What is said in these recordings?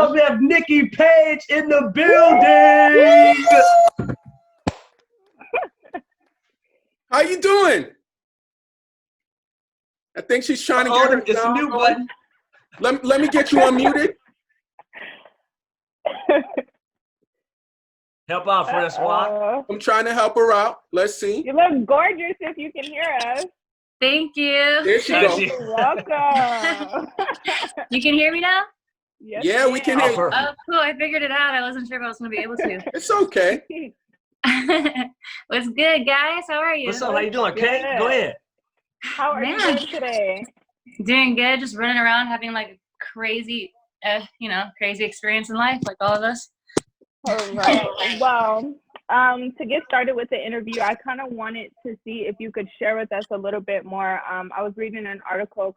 now we have Nikki Paige in the building. How you doing? I think she's trying to get her. It's a mute button. Let me get you unmuted. Help out, Francois. I'm trying to help her out. Let's see. You look gorgeous if you can hear us. Thank you. There she goes. You're welcome. You can hear me now? Yes, Yeah, we can hear you. Oh, cool. I figured it out. I wasn't sure if I was going to be able to. It's okay. What's good, guys? How are you? What's up? How you doing, Kate? Good. Go ahead. How are you doing today? Doing good. Just running around, having like crazy, crazy experience in life, like all of us. All right. Well, to get started with the interview, I kind of wanted to see if you could share with us a little bit more. I was reading an article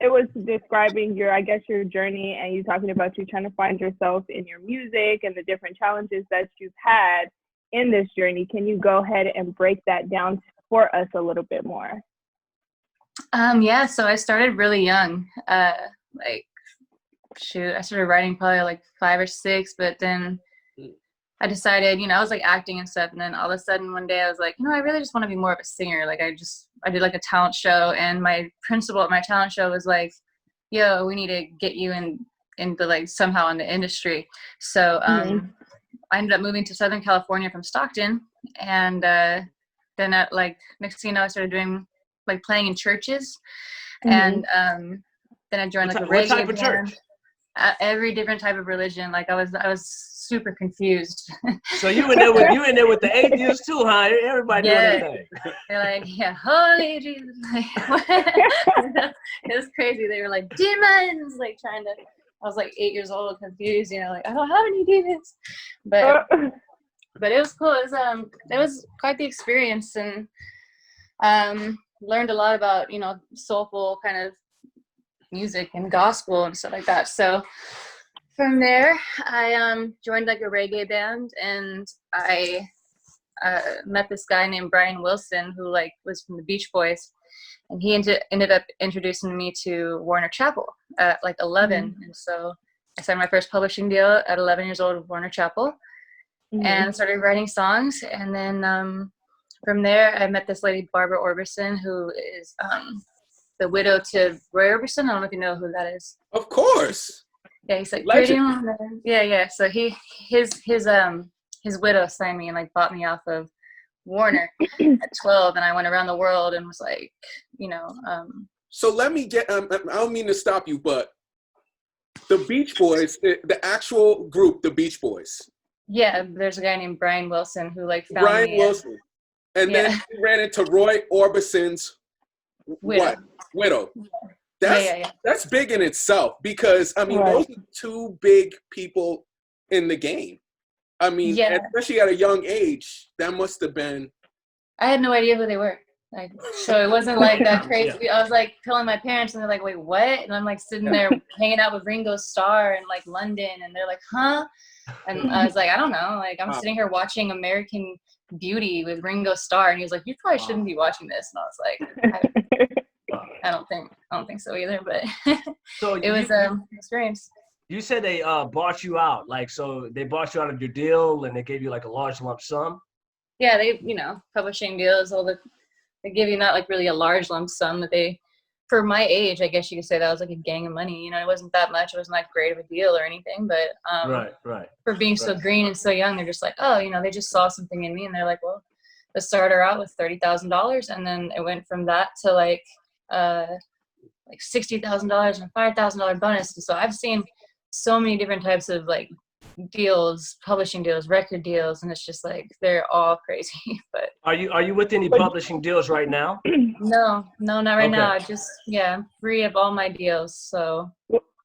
it was describing your journey, and you talking about you trying to find yourself in your music and the different challenges that you've had in this journey. Can you go ahead and break that down for us a little bit more? Yeah, so I started really young. I started writing probably like 5 or 6, but then I decided, I was like acting and stuff, and then all of a sudden one day I was like, I really just want to be more of a singer. Like I did like a talent show, and my principal at my talent show was like, yo, we need to get you into like somehow in the industry. So I ended up moving to Southern California from Stockton, and then at like next thing you know, I started doing like playing in churches, and then I joined like a reggae what type of band. church? Every different type of religion. Like I was super confused. So you in there with the atheists too, huh? Everybody doing their thing. They're like, yeah, holy Jesus. It was crazy. They were like demons, like trying to. I was like 8 years old, confused. Like I don't have any demons, but it was cool. It was quite the experience, and learned a lot about soulful kind of music and gospel and stuff like that. So from there I joined like a reggae band, and I met this guy named Brian Wilson who like was from the Beach Boys, and he ended up introducing me to Warner Chappell at like 11. And so I signed my first publishing deal at 11 years old with Warner Chappell, and started writing songs. And then from there I met this lady Barbara Orbison, who is the widow to Roy Orbison. I don't know if you know who that is. Of course. Yeah, he's like Legend. Yeah. So his widow signed me and like bought me off of Warner at 12, and I went around the world and was like, So let me get. I don't mean to stop you, but the Beach Boys, the actual group, the Beach Boys. Yeah, there's a guy named Brian Wilson who like found Brian me. Wilson, and then he ran into Roy Orbison's widow. That's big in itself, because those are 2 big people in the game. Especially at a young age, that must have been. I had no idea who they were. Like, so it wasn't like that crazy. Yeah. I was like telling my parents, and they're like, "Wait, what?" And I'm like sitting there hanging out with Ringo Starr in like London, and they're like, "Huh?" And I was like, "I don't know." Like I'm sitting here watching American Beauty with Ringo Starr, and he was like, "You probably shouldn't be watching this." And I was like, I don't think so either, but so it was an experience. You said they bought you out, like, so they bought you out of your deal and they gave you like a large lump sum? Yeah, they, publishing deals, they give you not like really a large lump sum, but for my age, I guess you could say that was like a gang of money. It wasn't that much. It wasn't like great of a deal or anything, but right. For being so green and so young, they're just like, oh, they just saw something in me, and they're like, well, let's start her out with $30,000, and then it went from that to like $60,000 and a $5,000 bonus. And so I've seen so many different types of like deals, publishing deals, record deals, and it's just like they're all crazy. But are you with any publishing deals right now? No, not right now. I just I'm free of all my deals. So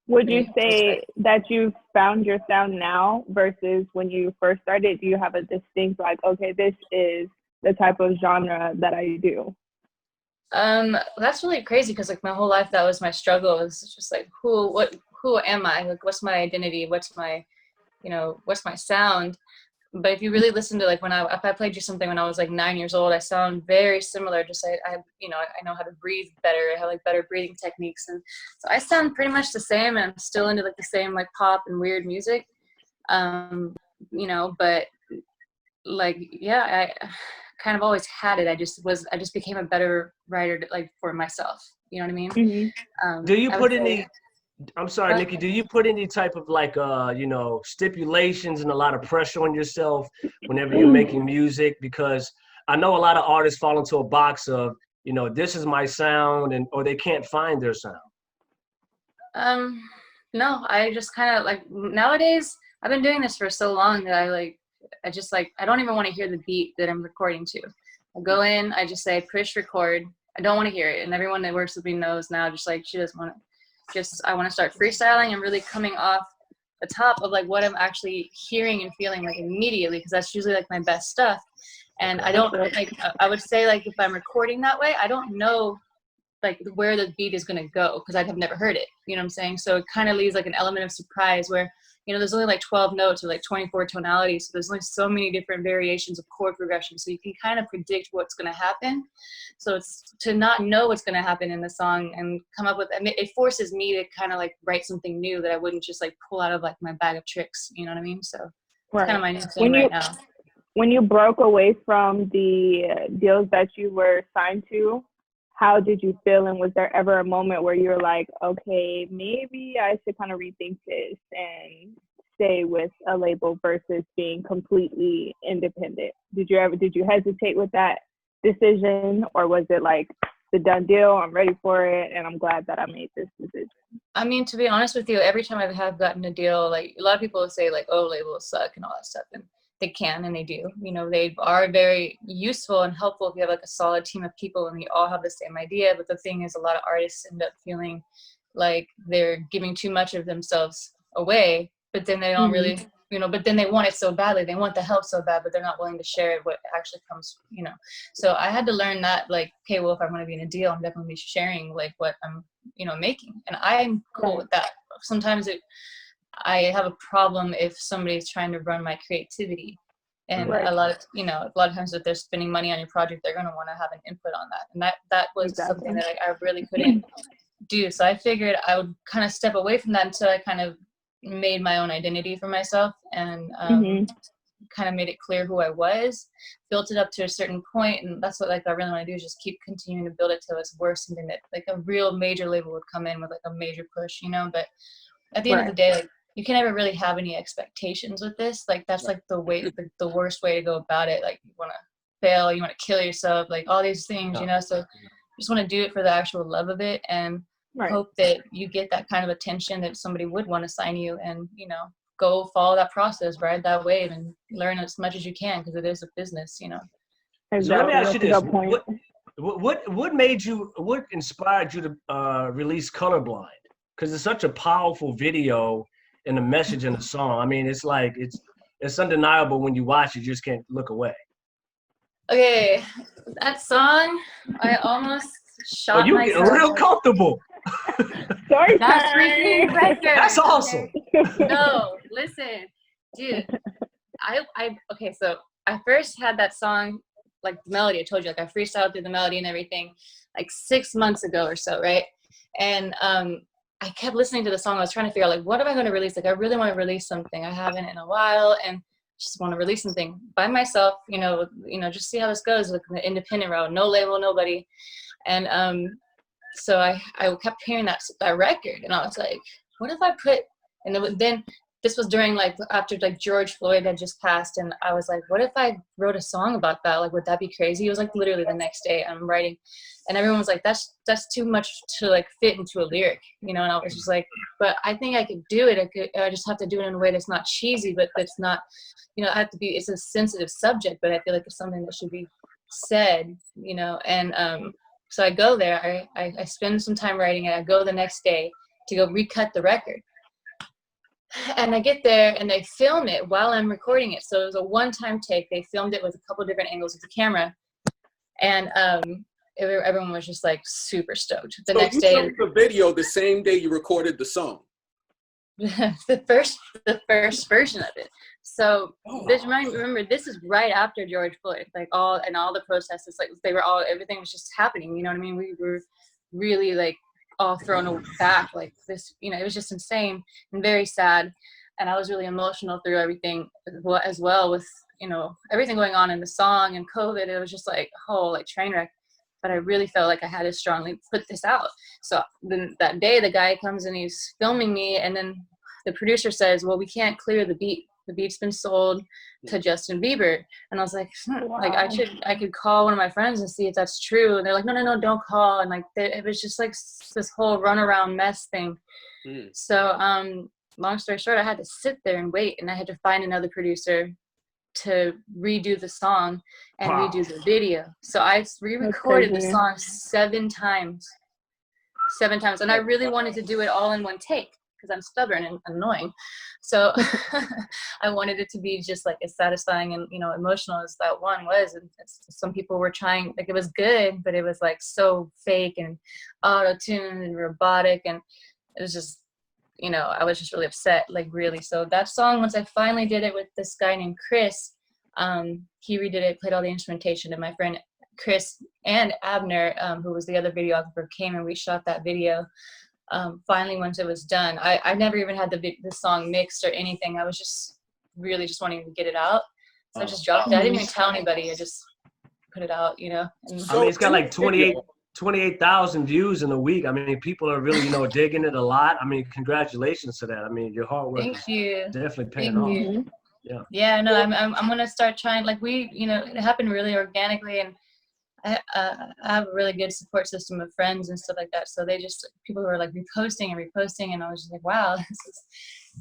would you say that you've found your sound now versus when you first started? Do you have a distinct like, okay, this is the type of genre that I do? That's really crazy, because like my whole life that was my struggle. It's just like who am I? Like what's my identity? What's my what's my sound? But if you really listen to like if I played you something when I was like 9 years old, I sound very similar. Just I know how to breathe better. I have like better breathing techniques, and so I sound pretty much the same. And I'm still into like the same like pop and weird music, But like I kind of always had it. I just became a better writer like for myself. You know what I mean? Mm-hmm. Do you put any? I'm sorry, Nikki. Do you put any type of like, stipulations and a lot of pressure on yourself whenever you're making music? Because I know a lot of artists fall into a box of, this is my sound, or they can't find their sound. No, I just kind of like nowadays. I've been doing this for so long that I don't even want to hear the beat that I'm recording to. I go in, I just say push record. I don't want to hear it, and everyone that works with me knows now. Just like she doesn't want to. I want to start freestyling and really coming off the top of like what I'm actually hearing and feeling like immediately, because that's usually like my best stuff. And I don't like, I would say like if I'm recording that way, I don't know like where the beat is going to go because I have never heard it. You know what I'm saying? So it kind of leaves like an element of surprise where, there's only like 12 notes or like 24 tonalities. So there's only so many different variations of chord progression. So you can kind of predict what's going to happen. So it's to not know what's going to happen in the song and come up with, it forces me to kind of like write something new that I wouldn't just like pull out of like my bag of tricks. You know what I mean? So it's kind of my new thing right now. When you broke away from the deals that you were signed to, how did you feel? And was there ever a moment where you're like, okay, maybe I should kind of rethink this and stay with a label versus being completely independent? Did you hesitate with that decision, or was it like the done deal? I'm ready for it, and I'm glad that I made this decision. I mean, to be honest with you, every time I have gotten a deal, like a lot of people say like, oh, labels suck and all that stuff. And they can, and they do. They are very useful and helpful if you have like a solid team of people and we all have the same idea. But the thing is, a lot of artists end up feeling like they're giving too much of themselves away, but then they don't really, but then they want it so badly. They want the help so bad, but they're not willing to share what actually comes, So I had to learn that, like, okay, well, if I'm going to be in a deal, I'm definitely sharing like what I'm, making. And I'm cool with that. Sometimes I have a problem if somebody's trying to run my creativity, and a lot of times if they're spending money on your project, they're going to want to have an input on that, and that was something that I really couldn't do. So I figured I would kind of step away from that until I kind of made my own identity for myself and kind of made it clear who I was, built it up to a certain point, and that's what like I really want to do is just keep continuing to build it till it's worth something that like a real major label would come in with like a major push, But at the end of the day, like, you can never really have any expectations with this. Like that's like the the worst way to go about it. Like you want to fail, you want to kill yourself, like all these things, So you just want to do it for the actual love of it and hope that you get that kind of attention that somebody would want to sign you, and go follow that process, ride that wave, and learn as much as you can because it is a business, Exactly. So let me ask you this: what inspired you to release Colorblind? Because it's such a powerful video and the message in the song. I mean, it's like it's undeniable when you watch it. You just can't look away. Okay, that song, I almost shot you myself. Getting real comfortable. Sorry, that's freaking record. That's awesome. No, listen, dude. Okay, so I first had that song, like the melody. I told you, like I freestyled through the melody and everything, like 6 months ago or so, right? And I kept listening to the song. I was trying to figure out, like, what am I going to release? Like, I really want to release something. I haven't in a while, and just want to release something by myself, just see how this goes, like the independent route, no label, nobody. And so I kept hearing that record, and I was like, what if I put, and then this was during like after like George Floyd had just passed, and I was like, what if I wrote a song about that? Like, would that be crazy? It was like literally the next day I'm writing, and everyone was like, that's too much to like fit into a lyric, And I was just like, but I think I could do it. I just have to do it in a way that's not cheesy, but that's not, I have to be. It's a sensitive subject, but I feel like it's something that should be said, And so I go there. I spend some time writing it. I go the next day to go recut the record. And I get there and they film it while I'm recording it. So it was a one-time take. They filmed it with a couple different angles of the camera. And everyone was just like super stoked. The next day. You filmed the video the same day you recorded the song? the first version of it. So remember, this is right after George Floyd, like all the protests. It's like everything was just happening. You know what I mean? We were really like all thrown back like this. You know, it was just insane and very sad. And I was really emotional through everything as well with, you know, everything going on in the song and COVID. It was just like a whole like train wreck. But I really felt like I had to strongly put this out. So then that day, the guy comes and he's filming me, and then the producer says, well, we can't clear the beat. The beat's been sold to Justin Bieber. And I was like, like I could call one of my friends and see if that's true. And they're like, no, don't call. And like, it was just like this whole runaround mess thing. So long story short, I had to sit there and wait, and I had to find another producer to redo the song and redo the video. So I re-recorded the song 7 times. And I really wanted to do it all in one take because I'm stubborn and annoying. So I wanted it to be just like as satisfying and, you know, emotional as that one was. And some people were trying, like, it was good, but it was like so fake and auto-tuned and robotic, and it was just, you know, I was just really upset, like really. So that song, once I finally did it with this guy named Chris, he redid it, played all the instrumentation, and my friend Chris and Abner, who was the other videographer, came and we shot that video. Finally, once it was done, I never even had the song mixed or anything. I was just really just wanting to get it out. So I just dropped it. I didn't even tell anybody. I just put it out, you know. And I mean, it's got like 28,000 views in a week. I mean, people are really, you know, digging it a lot. I mean, congratulations to that. I mean, your hard work is definitely paying off. Yeah, no, I'm gonna start trying. Like you know, it happened really organically, and I have a really good support system of friends and stuff like that. So people were like reposting, and I was just like, wow, this is,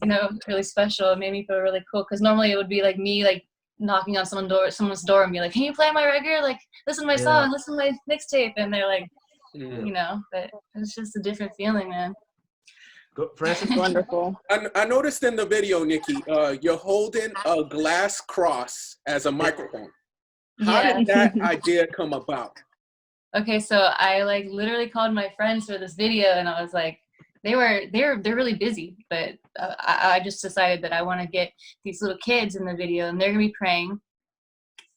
you know, really special. It made me feel really cool, because normally it would be like me like knocking on someone's door and be like, can you play my record? Like, listen to my song, listen to my mixtape. And they're like, you know, but it's just a different feeling, man. Francis? Wonderful. I noticed in the video, Nikki, you're holding a glass cross as a microphone. How did that idea come about? Okay, so I like literally called my friends for this video, and I was like, they're really busy, but I just decided that I want to get these little kids in the video, and they're gonna be praying,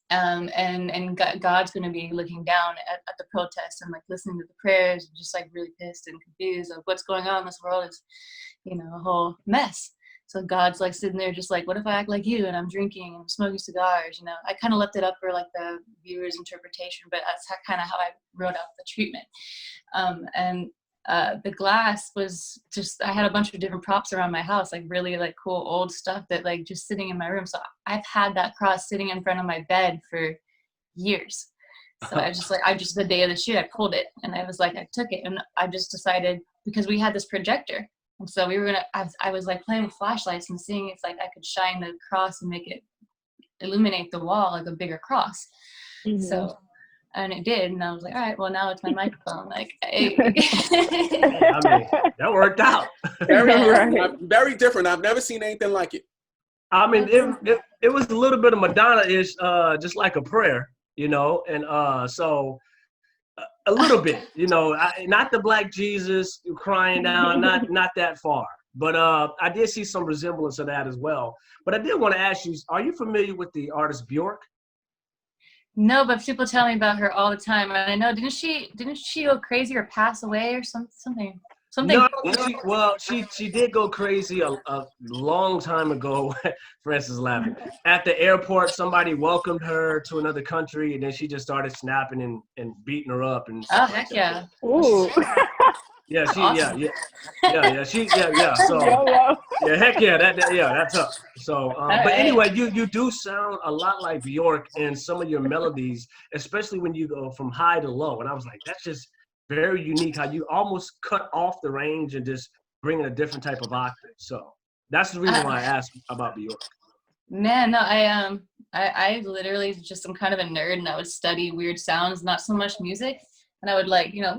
and God's gonna be looking down at the protest and like listening to the prayers, and just like really pissed and confused of what's going on. This world is, you know, a whole mess. So God's like sitting there just like, what if I act like you and I'm drinking and smoking cigars? You know, I kind of left it up for like the viewer's interpretation, but that's kind of how I wrote out the treatment. The glass was just, I had a bunch of different props around my house, like really like cool old stuff that like just sitting in my room. So I've had that cross sitting in front of my bed for years. So the day of the shoot, I pulled it, and I was like, I took it, and I just decided, because we had this projector. And so I was like playing with flashlights and seeing if like I could shine the cross and make it illuminate the wall like a bigger cross. So, and it did. And I was like, all right, well, now it's my microphone. Like, hey. I mean, that worked out. Very different. I've never seen anything like it. I mean, it was a little bit of Madonna-ish, just like a prayer, you know, and so a little bit, you know, not the Black Jesus crying down, not that far, but I did see some resemblance of that as well. But I did want to ask you, are you familiar with the artist Bjork? No, but people tell me about her all the time, and I know, didn't she go crazy or pass away or something? No, she did go crazy a long time ago. Francis is laughing. At the airport, somebody welcomed her to another country, and then she just started snapping and beating her up. And heck yeah! Ooh. Yeah, So heck yeah, that's up. So, but anyway, you do sound a lot like Bjork in some of your melodies, especially when you go from high to low. And I was like, that's just very unique how you almost cut off the range and just bring in a different type of octave. So that's the reason why I asked about Bjork. Man, no, I literally just, I'm kind of a nerd, and I would study weird sounds, not so much music. And I would like, you know,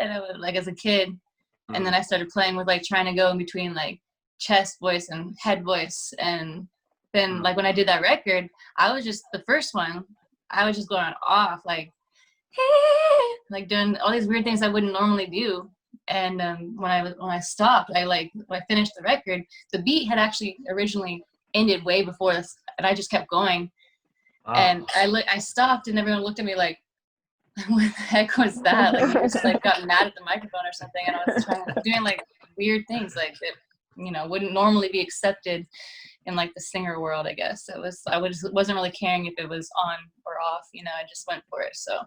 and I would like as a kid. And then I started playing with like trying to go in between like chest voice and head voice. And then like when I did that record, I was just, the first one, I was just going off like, hey, like doing all these weird things I wouldn't normally do. And when I stopped, when I finished the record, the beat had actually originally ended way before this, and I just kept going. And I stopped, and everyone looked at me like, what the heck was that? Like, you just like got mad at the microphone or something. And I was doing like weird things like that, you know, wouldn't normally be accepted in like the singer world, I guess. I wasn't really caring if it was on or off, you know, I just went for it. So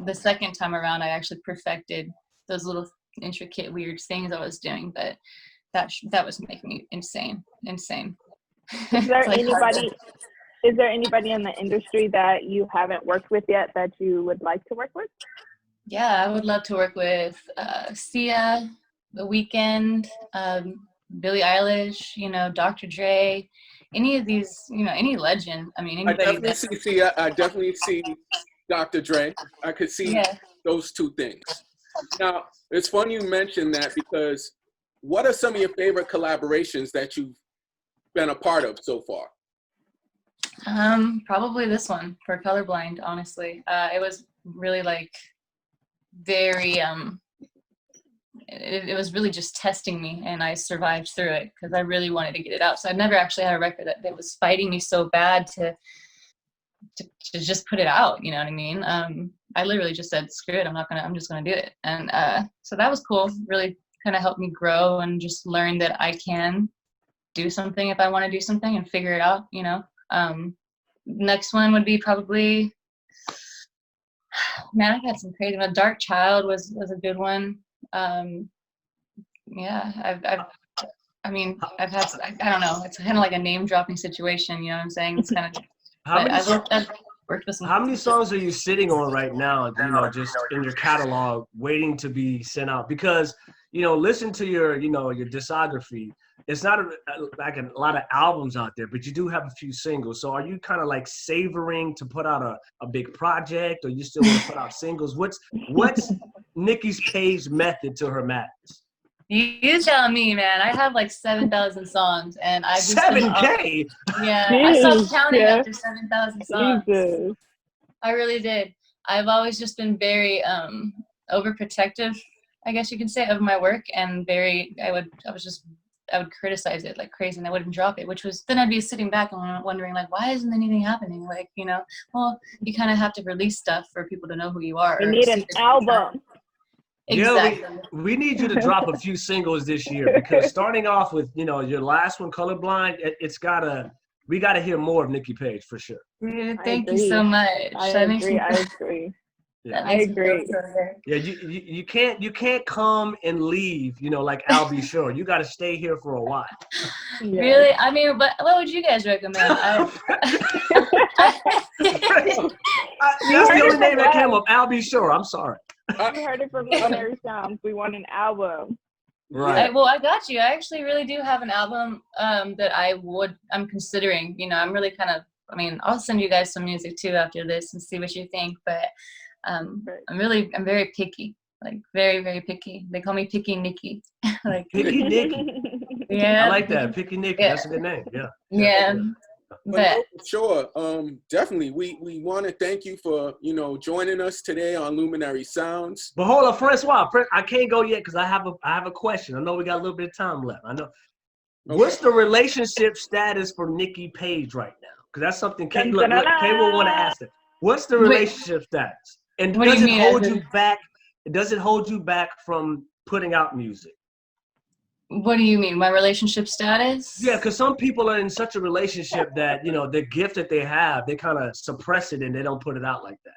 the second time around, I actually perfected those little intricate weird things I was doing, but that was making me insane. Is there anybody in the industry that you haven't worked with yet that you would like to work with? Yeah, I would love to work with Sia, The Weeknd, Billie Eilish, you know, Dr. Dre, any of these, you know, any legend. I mean, anybody. I definitely see Sia. I definitely see Dr. Dre. I could see those two things. Now, it's funny you mentioned that, because what are some of your favorite collaborations that you've been a part of so far? Probably this one for Colorblind, honestly. It was really like very, it was really just testing me, and I survived through it because I really wanted to get it out. So I've never actually had a record that was fighting me so bad to just put it out, you know what I mean? I literally just said, screw it, I'm just gonna do it. And so that was cool, really kind of helped me grow and just learn that I can do something if I want to do something and figure it out, you know? Next one would be probably, man, I got some crazy one. Dark Child was a good one. Yeah, I've had, I don't know, it's kind of like a name dropping situation, you know what I'm saying? It's kind of, I've worked with some. How many songs are you sitting on right now, you know, just in your catalog waiting to be sent out? Because, you know, listen to your, you know, your discography. It's not like a lot of albums out there, but you do have a few singles. So are you kind of like savoring to put out a big project, or you still want to put out singles? What's Nikki Paige's method to her madness? You tell me, man. I have like 7,000 songs, and I just 7K. Yeah, I stopped counting after 7,000 songs. Jesus. I really did. I've always just been very overprotective, I guess you can say, of my work, and I would criticize it like crazy, and I wouldn't drop it, which was, then I'd be sitting back and wondering like, why isn't anything happening? Like, you know, well, you kind of have to release stuff for people to know who you are. You need an album. Exactly. Yeah, we need you to drop a few singles this year, because starting off with, you know, your last one, Colorblind, we gotta hear more of Nikki Paige for sure. Thank you so much. I agree. Yeah. I agree. Yeah, you can't come and leave, you know, like I'll Be Sure. You got to stay here for a while. Yeah. Really? I mean, but what would you guys recommend? That's the only name that came up. I'll Be Sure. I'm sorry. We heard it from Luminary Sounds. We want an album. Right. Well, I got you. I actually really do have an album that I'm considering. You know, I'm really kind of, I mean, I'll send you guys some music too after this and see what you think. But I'm very picky, like very, very picky. They call me Picky Nikki. Like Picky Nikki. Yeah. I like that. Picky Nikki. Yeah. That's a good name. Yeah. Yeah. But sure. Definitely. We want to thank you for, you know, joining us today on Luminary Sounds. But hold on, Francois. I can't go yet because I have a question. I know we got a little bit of time left. I know. Okay. What's the relationship status for Nikki Paige right now? Because that's something Kay will want to ask it. What's the relationship status? And does it hold you back? Does it hold you back from putting out music? What do you mean, my relationship status? Yeah, because some people are in such a relationship that, you know, the gift that they have, they kind of suppress it and they don't put it out like that.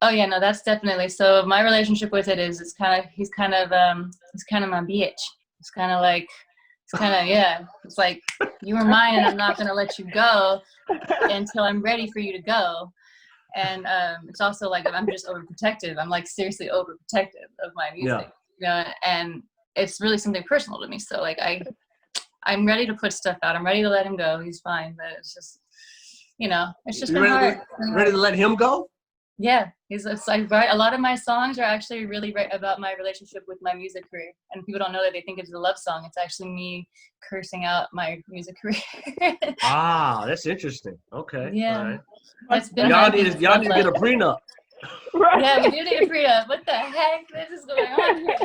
Oh yeah, no, that's definitely. So my relationship with it is, he's kind of my bitch. It's kind of yeah. It's like, you were mine and I'm not gonna let you go until I'm ready for you to go. And it's also like, I'm just overprotective. I'm like seriously overprotective of my music, you know, and it's really something personal to me. So like I'm ready to put stuff out. I'm ready to let him go. He's fine, but it's just, you know, it's just been hard. Ready to let him go? Yeah, it's like, right. A lot of my songs are actually really about my relationship with my music career, and people don't know that. They think it's a love song. It's actually me cursing out my music career. Ah, that's interesting. Okay. Yeah. All right. That's been y'all need to get a prenup. Yeah, we do need a prenup. What the heck? This is going on here.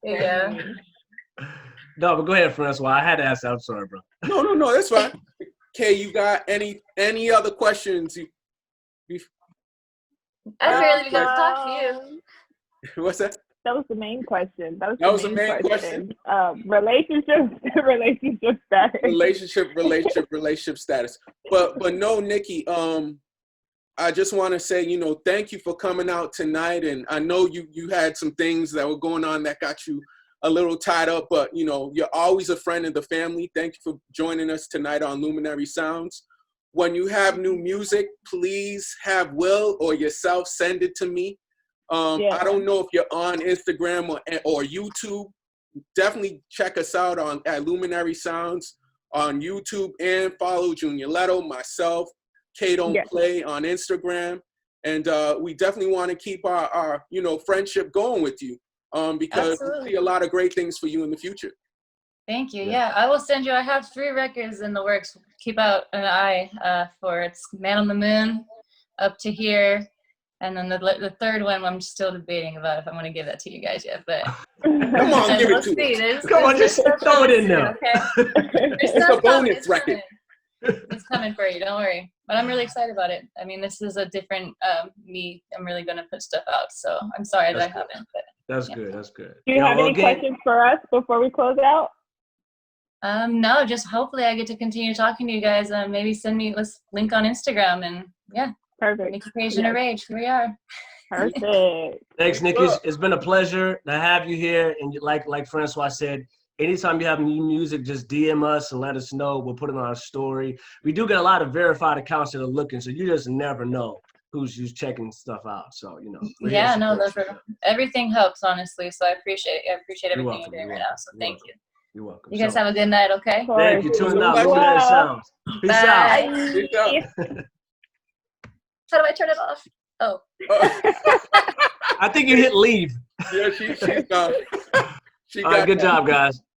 Yeah. No, but go ahead, Francois. I had to ask that. I'm sorry, bro. No, that's fine. Kay, you got any other questions? I barely got to talk to you. What's that? That was the main question. That was the main question. Relationship status. Relationship status. But no, Nikki. I just want to say, thank you for coming out tonight. And I know you had some things that were going on that got you a little tied up. But you're always a friend of the family. Thank you for joining us tonight on Luminary Sounds. When you have new music, please have Will or yourself send it to me. I don't know if you're on Instagram or YouTube. Definitely check us out at Luminary Sounds on YouTube and follow Junior Leto, myself, Kay Don't Play on Instagram. And we definitely want to keep our friendship going with you because we see a lot of great things for you in the future. Thank you. Yeah, I will send you. I have 3 records in the works. Keep out an eye for it's Man on the Moon, Up to Here. And then the third one, I'm still debating about if I'm going to give that to you guys yet. But come on, give it to us. Come on, just throw it in there. Okay? It's a bonus record. It's coming for you. Don't worry. But I'm really excited about it. I mean, this is a different me. I'm really going to put stuff out. So I'm sorry that I haven't. But that's good. That's good. Do you have any questions for us before we close out? No, just hopefully I get to continue talking to you guys. Maybe let's link on Instagram and Perfect. Nikki Paige in a Rage. Here we are. Perfect. Thanks, Nikki. It's been a pleasure to have you here. And like Francois said, anytime you have new music, just DM us and let us know. We'll put it on our story. We do get a lot of verified accounts that are looking, so you just never know who's checking stuff out. So everything helps, honestly. So I appreciate it. I appreciate everything you're doing right now. So thank you. You're welcome. You guys have a good night, okay? Thank you. Tuning out. Luminary Sounds. Peace out. Peace out. How do I turn it off? Oh. I think you hit leave. Yeah, she's gone. All right, good job, guys.